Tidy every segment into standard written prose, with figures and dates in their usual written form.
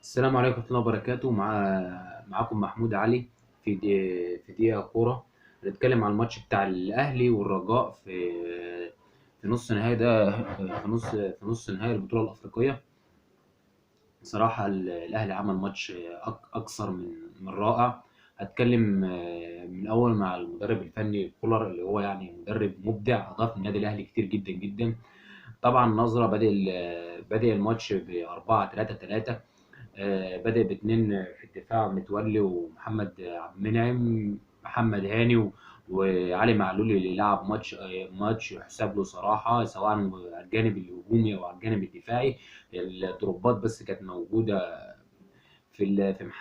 السلام عليكم ورحمة الله وبركاته. معاكم محمود علي في دقيقة كورة. هنتكلم عن الماتش بتاع الأهلي والرجاء في نص نهائي ده، في نص نهائي البطولة الأفريقية. صراحة الأهلي عمل ماتش أكثر من رائع. هتكلم من أول مع المدرب الفني كولر، اللي هو يعني مدرب مبدع، أضاف للنادي الأهلي كتير جدا جدا. طبعا نظرة بادئ الماتش ب 4-3-3. بدأ باتنين في الدفاع، متولي ومحمد عبد المنعم، محمد هاني وعلي معلول، اللي لعب ماتش يحسب له صراحة، سواء على الجانب الهجومي أو على الجانب الدفاعي. الدروبات بس كانت موجودة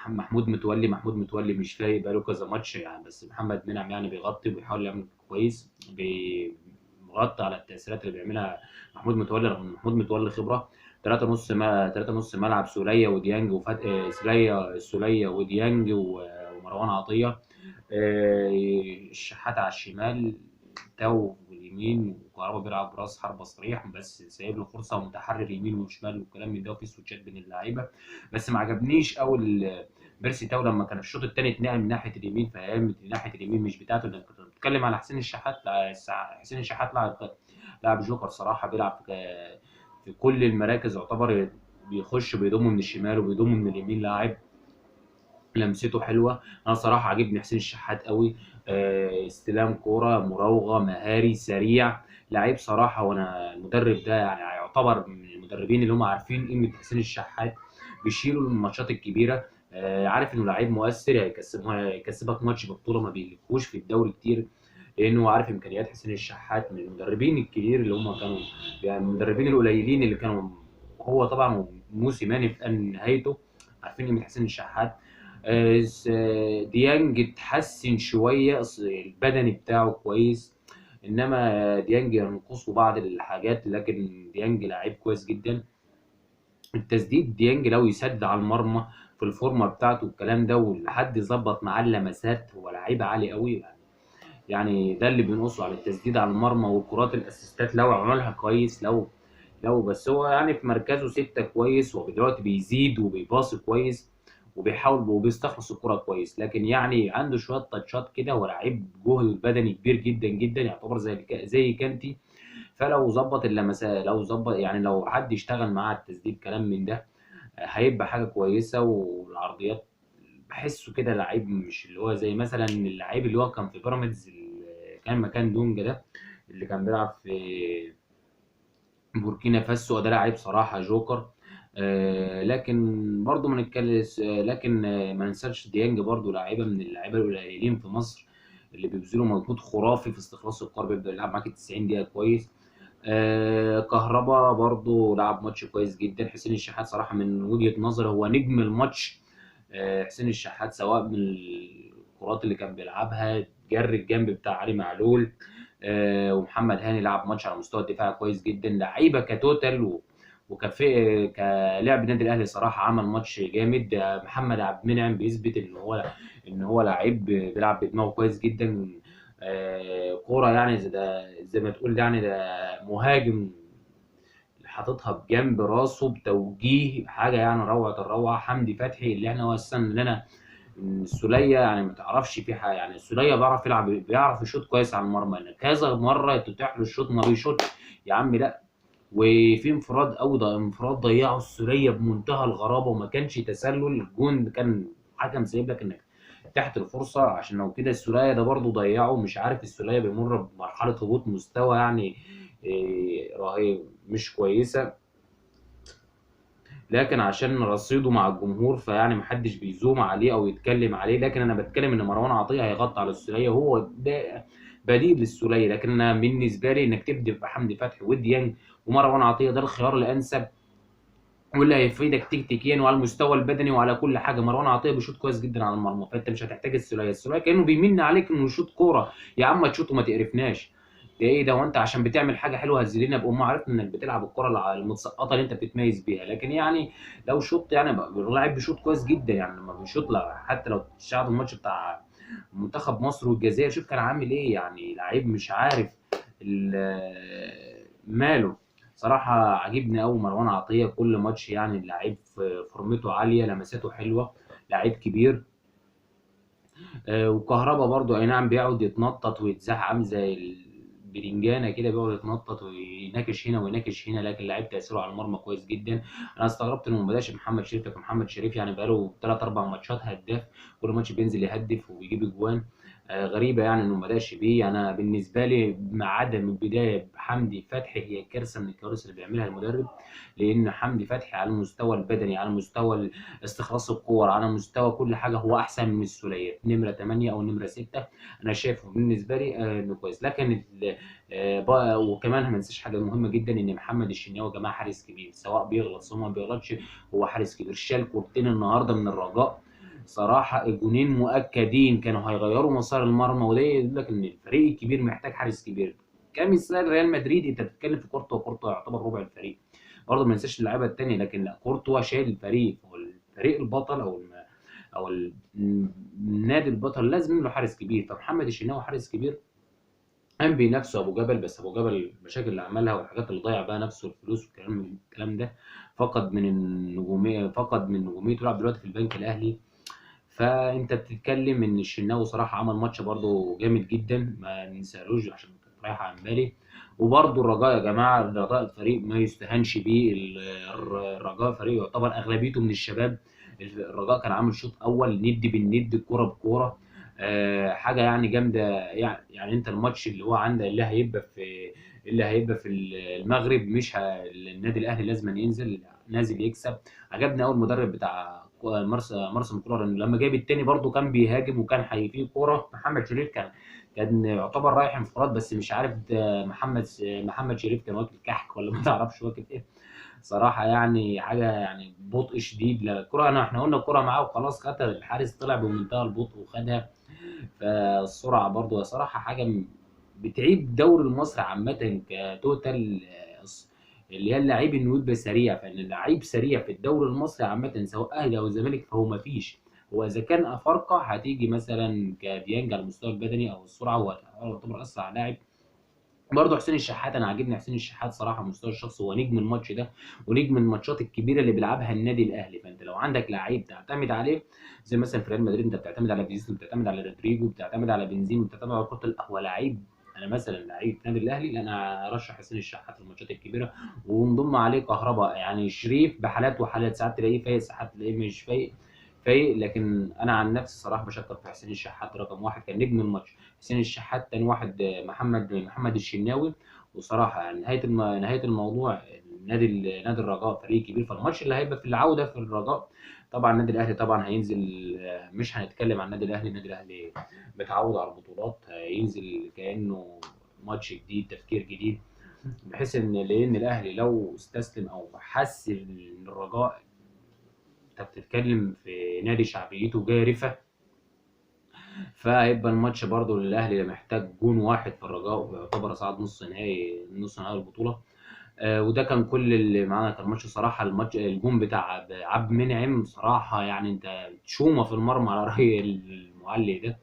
محمود متولي مش فايق بقاله كذا ماتش يعني، بس محمد منعم يعني بيغطي وبيحاول يعمل كويس، بيغطي على التأثيرات اللي بيعملها محمود متولي، رغم ان محمود متولي خبرة. 3 نص ملعب سولية وديانج سولية وديانج ومروان عطية. الشحات على الشمال، تاو واليمين، وكهربا بيلعب راس حربة صريح، بس سايب له فرصة ومتحرر يمين وشمال والكلام من ده، وفي سويتشات بين اللعيبة. بس ما عجبنيش قوي بيرسي تاو لما كان في الشوط الثاني اتنقل من ناحية اليمين، فهي ناحية اليمين مش بتاعته. لأن كنت بتتكلم على حسين الشحات، لا، حسين الشحات لاعب جوكر صراحة، بيلعب في كل المراكز يعتبر، بيخش بيضم من الشمال وبيضم من اليمين، لاعب لمسته حلوه. انا صراحه عاجبني حسين الشحات قوي. استلام كوره، مراوغه، مهاري، سريع، لعيب صراحه. وانا المدرب ده يعني يعتبر من المدربين اللي هم عارفين قيمه حسين الشحات، بيشيلوا الماتشات الكبيره. عارف انه لعيب مؤثر، هيكسبك ماتش ببطوله ما بيلفوش في الدوري كتير، لانه عارف امكانيات حسين الشحات. من المدربين الكبير اللي هم كانوا، يعني المدربين القليلين اللي كانوا، هو طبعا موسيماني في نهايته، عارفين قيمه حسين الشحات. ديانج اتحسن شويه، البدني بتاعه كويس، انما ديانج ينقصه بعض الحاجات، لكن ديانج لعيب كويس جدا. التسديد، ديانج لو يسدد على المرمى في الفورمه بتاعته الكلام ده، ولحد يظبط معاه اللمسات، هو لعيب عالي قوي يعني. ده اللي بينقصه على التسديد على المرمى والكرات الاسيستات، لو عملها كويس. لو بس هو يعني في مركزه 6 كويس، ودلوقتي بيزيد وبيباصي كويس وبيحاول وبيستخلص الكرة كويس، لكن يعني عنده شوية تاتشات كده، هو لعيب جهد بدني كبير جدا جدا، يعتبر زي كانتي. فلو ظبط اللمسات، لو ظبط يعني، لو حد يشتغل معاه على التسديد كلام من ده، هيبقى حاجة كويسة. والعرضيات بحسه كده لعيب، مش اللي هو زي مثلا اللعيب اللي هو كان في بيراميدز، اللي كان مكان دونجا ده، اللي كان بيلعب في بوركينا فاسو. ده لعيب صراحة جوكر. لكن برضه ما نتكلم، لكن ما ننساش ديانج برضه لعيبة من اللعيبة القليلين في مصر اللي بيبذلوا مجهود خرافي في استخلاص الكرة، بيبدأ يلعب معاك 90 دقيقة كويس. كهربا برضه لعب ماتش كويس جدا. حسين الشحات صراحة من وجهة نظري هو نجم الماتش. حسين الشحات، سواء من الكرات اللي كان بيلعبها، جري الجنب بتاع علي معلول. ومحمد هاني لعب ماتش على مستوى الدفاع كويس جدا. لعيبه كتوتال كلعب النادي الاهلي صراحه عمل ماتش جامد. محمد عبد المنعم بيثبت ان هو لعيب بيلعب بدماغه كويس جدا. كوره يعني، زي ما تقول يعني، ده مهاجم حاططها بجنب راسه بتوجيه، حاجه يعني روعه الروعه. حمدي فتحي اللي احنا وصلنا لنا إن السوليه يعني ما تعرفش في حاجه، يعني السوليه بيعرف يلعب، بيعرف يشوط كويس على المرمى، يعني كذا مره تتيح له الشوط ما بيشوط يا عم، لا. وفي انفراد قوي، ده انفراد ضيعه السوليه بمنتهى الغرابه، وما كانش تسلل الجون، كان حكم سايب لك انك تحت الفرصه، عشان لو كده السوليه ده برضو ضيعه. مش عارف، السوليه بيمر بمرحله هبوط مستوى يعني، رهيب، مش كويسه، لكن عشان رصيده مع الجمهور فيعني محدش بيزوم عليه او يتكلم عليه. لكن انا بتكلم ان مروان عطيه هيغطي على السوليه، وهو ده بديل للسوليه. لكن انا بالنسبه لي انك تبدا بحمدي فتحي وديانج ومروان عطيه، ده الخيار الانسب، واللي هيفيدك تكتيكيا وعلى المستوى البدني وعلى كل حاجه. مروان عطيه بيشوط كويس جدا على المرمى، فانت مش هتحتاج السوليه كانه بيمن عليك انه يشوط كوره. يا عم تشوط وما تقرفناش، ده ايه ده؟ وانت عشان بتعمل حاجه حلوه هتزيدنا بقوم عارفنا انك بتلعب الكره المتسقطه اللي انت بتتميز بيها. لكن يعني لو شوط يعني، اللاعب بيشوط كويس جدا يعني، لما بيشوط حتى لو تشاهد الماتش بتاع منتخب مصر والجزائر، شوف كان عامل ايه يعني، لعيب مش عارف ماله. صراحة عاجبني أوي مروان عطية كل ماتش، يعني اللعيب في فورمته عالية، لمساته حلوة، لعيب كبير. وكهربا برضو اي نعم بيقعد يتنطط ويتزحلق عامل زي البرنجانه كده، بيقعد يتنطط ويناكش هنا ويناكش هنا، لكن لعيب تاثيره على المرمى كويس جدا. انا استغربت انه ما بداش محمد شريف، لكن محمد شريف يعني بقاله 3 4 ماتشات هداف، كل ماتش بينزل يهدف وبيجيب اجوان. غريبه يعني انه ما بداش بيه. انا بالنسبه لي مع عدم البدايه بحمدي فتحي هي كارثه من الكوارث اللي بيعملها المدرب، لان حمدي فتحي على المستوى البدني، على مستوى استخلاص الكور، على مستوى كل حاجه هو احسن من السوليه نمره 8 او نمره 6. انا شايفه بالنسبه لي انه كويس، لكن بقى وكمان ما ننساش حاجه مهمه جدا، ان محمد الشناوي يا جماعه حارس كبير، سواء بيغلط سواء ما بيغلطش، هو حارس كبير. شال كورتين النهارده من الرجاء، صراحه الجونين مؤكدين كانوا هيغيروا مسار المرمى، وده يقول لك ان الفريق الكبير محتاج حارس كبير. كمثال ريال مدريد، انت بتتكلم في كورتوا، وكورتوا يعتبر ربع الفريق، برضه ما ننساش اللعيبه التانيه، لكن لا، كورتوا شايل الفريق، هو الفريق البطل او النادي البطل لازم له حارس كبير. فمحمد الشناوي حارس كبير، قام بنفسه ابو جبل، بس ابو جبل المشاكل اللي عملها والحاجات اللي ضيع بها نفسه، الفلوس والكلام ده، فقد من نجوميته، يلعب دلوقتي في البنك الاهلي. فانت بتتكلم ان الشناوي صراحه عمل ماتش برضه جامد جدا، ما ننساهوش عشان كانت رايحه عن بالي. وبرضه الرجاء يا جماعه، الرجاء الفريق ما يستهانش بيه، الرجاء فريق يعتبر اغلبيته من الشباب. الرجاء كان عامل شوط اول ند بالند، الكوره بكوره، حاجه يعني جامده. يعني انت الماتش اللي هو عندك اللي هيبقى في المغرب، مش النادي الاهلي لازم ينزل نازل يكسب. عجبني قوي المدرب بتاع مارسيل كولر، إنه لما جاب التاني برضه كان بيهاجم، وكان فيه كوره محمد شريف كان يعتبر رايح انفراد، بس مش عارف ده محمد شريف كان واكل كحك ولا ما تعرفش واكل ايه. صراحه يعني حاجه يعني بطء شديد للكره. احنا قلنا الكره معاه وخلاص، خدها الحارس طلع بمنتهى البطء وخدها. فالسرعه برضه صراحه حاجه بتعيب الدوري المصري عامه كتوتال، اللي هي اللعيب انه يبقى سريع. فان اللعيب سريع في الدوري المصري عامه سواء اهلي او الزمالك فهو ما فيش. هو اذا كان افارقه هتيجي مثلا كديانج على المستوى البدني او السرعه، هو يعتبر اسرع لاعب. برضه حسين الشحات، انا عاجبني حسين الشحات صراحه على المستوى الشخصي، هو نجم الماتش ده ونجم الماتشات الكبيره اللي بيلعبها النادي الاهلي. فانت لو عندك لعيب تعتمد عليه، زي مثلا في ريال مدريد انت بتعتمد على فينيسيوس، بتعتمد على رودريجو، بتعتمد على بنزيما، بتعتمد على كره هو لعيب. انا مثلا لعيب النادي الاهلي، لا انا ارشح حسين الشحات في الماتشات الكبيره، ونضم عليه كهربا. يعني شريف بحالات وحالات، ساعات تلاقيه فايق ساعات تلاقيه مش فايق. لكن انا عن نفسي صراحه بشكر في حسين الشحات، رقم واحد كان نجم الماتش حسين الشحات، تاني واحد محمد الشناوي. وصراحه يعني نهايه الموضوع، نادي الرجاء فريق كبير، فالماتش اللي هيبقى في العوده في الرجاء، طبعا النادي الاهلي طبعا هينزل. مش هنتكلم عن النادي الاهلي متعود على البطولات، هينزل كانه ماتش جديد، تفكير جديد، بحيث لان الاهلي لو استسلم او حس ان الرجاء، انت بتتكلم في نادي شعبيته جارفه، فهيبقى الماتش برضه للاهلي محتاج جون واحد في الرجاء، ويعتبر صعد نص نهائي البطوله. وده كان كل اللي معانا. كان ماتش صراحه، الماتش الجون بتاع عبد المنعم صراحه، يعني انت تشومه في المرمى على راي المعلق ده،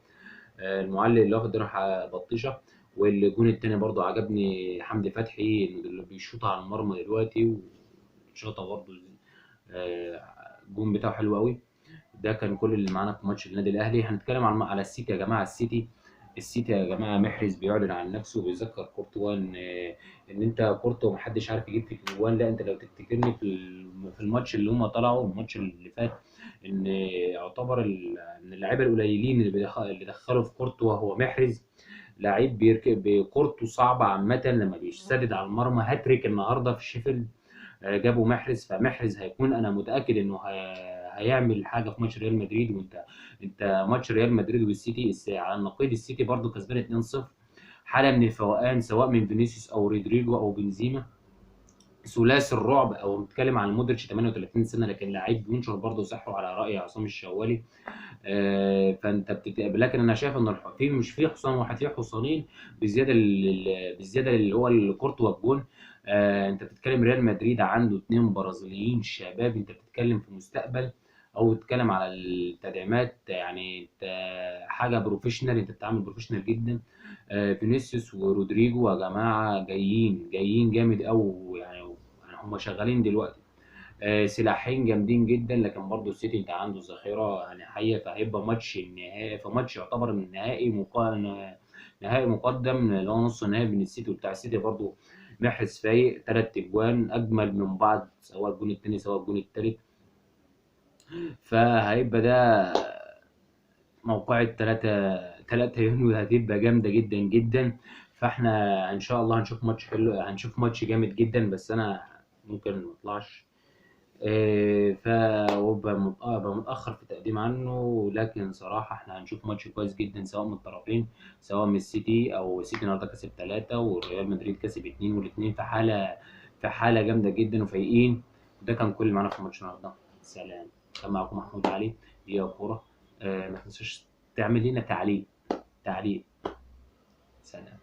المعلق اللي واخد راح بطيشه. والجون التاني برضه عجبني حمدي فتحي اللي بيشوط على المرمى دلوقتي، وشاطه برضه. آه، الجون بتاعه حلو قوي. ده كان كل اللي معانا في ماتش النادي الاهلي. هنتكلم على السيتي يا جماعه. السيتي يا جماعه، محرز بيعلن عن نفسه وبيذكر كورتوا ان انت كورتوا محدش عارف يجيب فيك جوان. لا انت لو تفتكرني في الماتش اللي هم طلعوا الماتش اللي فات، ان يعتبر من اللعيبه القليلين اللي دخلوا في كورتوا هو محرز. لعيب بيركب بكورته صعبه عامه لما بيسدد على المرمى. هاتريك النهارده في شيفيلد، جابوا محرز. فمحرز هيكون، انا متاكد انه هيعمل حاجه في ماتش ريال مدريد. انت ماتش ريال مدريد والسيتي على النقيض، السيتي برضو كسبان 2-0، حاله من الفوقان سواء من فينيسيوس او رودريجو او بنزيما، ثلاثي الرعب. او بنتكلم عن مودريتش 38 سنه، لكن لعيب بينشر برضه سحره على راي عصام الشوالي. فانت لكن انا شايف ان في مش في حصان واحد، في حصانين بزياده بالزياده اللي هو الكورتوا الجون. انت بتتكلم ريال مدريد عنده اتنين برازيليين شباب، انت بتتكلم في مستقبل. او تتكلم على التدعيمات، يعني انت حاجه بروفيشنال، انت بتتعامل بروفيشنال جدا. فينيسيوس ورودريجو يا جماعه جايين جامد قوي يعني هم شغالين دلوقتي. سلاحين جامدين جدا، لكن برضه السيتي انت عنده ذخيره يعني حيه، فهيبقى ماتش النهائي، فماتش يعتبر النهائي نهائي مقدم اللي هو نص النهائي بين السيتي وبتاع السيتي برضه. محرز فايق، 3 اجوان اجمل من بعض، سواء الجون التاني سواء الجون التالت. فهيبقى ده موقعة 3 يونيو، هتبقى جامدة جدا جدا. فاحنا ان شاء الله هنشوف ماتش حلو، هنشوف ماتش جامد جدا، بس انا ممكن ما اطلعش. فببقى أبقى متأخر في التقديم عنه، لكن صراحة احنا هنشوف ماتش كويس جدا سواء من الطرفين، سواء من السيتي، أو السيتي النهارده كسب 3 والريال مدريد كسب 2، والاتنين في حالة جامدة جدا وفايقين. وده كان كل اللي معانا في ماتش النهارده. سلام. كان معاكم محمود علي، دقيقة كورة. ما تنسوش تعمل لنا تعليق. سلام.